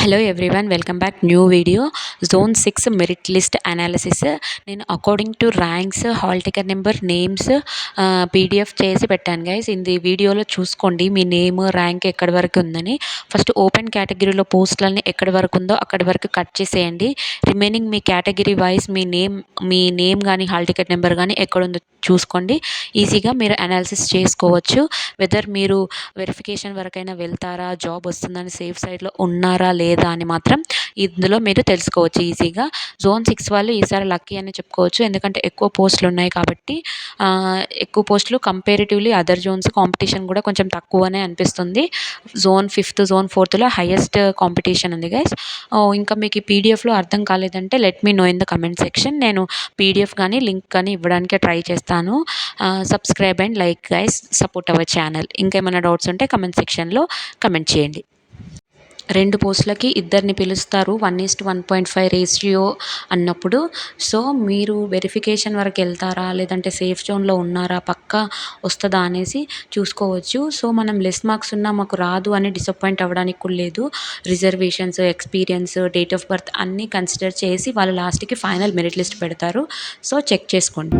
Hello everyone, welcome back. New video. Zone 6 merit list analysis. నేను according to ranks, hall ticket number, names PDF చేసి పెట్టాను guys. ఇది వీడియోలో చూసుకోండి మీ name rank ఎక్కడి వరకు ఉందని. ఫస్ట్ ఓపెన్ కేటగిరీలో పోస్టులన్నీ ఎక్కడి వరకు ఉందో అక్కడి వరకు కట్ చేసేయండి. రిమైనింగ్ మీ కేటగిరీ వైజ్ మీ నేమ్ కానీ హాల్ టికెట్ నెంబర్ కానీ ఎక్కడుందో చూసుకోండి. ఈజీగా మీరు అనాలిసిస్ చేసుకోవచ్చు. వెదర్ మీరు వెరిఫికేషన్ వరకైనా వెళ్తారా, జాబ్ వస్తుందని సేఫ్ సైడ్లో ఉన్నారా లేదా అని మాత్రం ఇందులో మీరు తెలుసుకోవచ్చు ఈజీగా. జోన్ 6 వాళ్ళు ఈసారి లక్కీ అని చెప్పుకోవచ్చు. ఎందుకంటే ఎక్కువ పోస్టులు ఉన్నాయి కాబట్టి. ఎక్కువ పోస్టులు కంపేరిటివ్లీ అదర్ జోన్స్ కాంపిటీషన్ కూడా కొంచెం తక్కువనే అనిపిస్తుంది. జోన్ 5, జోన్ 4లో హైయెస్ట్ కాంపిటీషన్ ఉంది గైస్. ఇంకా మీకు ఈ పీడిఎఫ్లో అర్థం కాలేదంటే let me know in the comment section. నేను పీడిఎఫ్ కానీ లింక్ కానీ ఇవ్వడానికి ట్రై చేస్తాను. Subscribe and like guys, support our channel. ఇంకేమైనా డౌట్స్ ఉంటే కమెంట్ సెక్షన్లో కమెంట్ చేయండి. 2 పోస్టులకి ఇద్దరిని పిలుస్తారు 1:1.5 రేషియో అన్నప్పుడు. సో మీరు వెరిఫికేషన్ వరకు వెళ్తారా లేదంటే సేఫ్ జోన్లో ఉన్నారా, పక్కా వస్తుందా అనేసి చూసుకోవచ్చు. సో మనం లెస్ మార్క్స్ ఉన్నా మాకు రాదు అని డిసప్పాయింట్ అవ్వడానికి కూడా లేదు. Reservations, experience, date of birth అన్నీ కన్సిడర్ చేసి వాళ్ళు లాస్ట్కి ఫైనల్ మెరిట్ లిస్ట్ పెడతారు. సో చెక్ చేసుకోండి.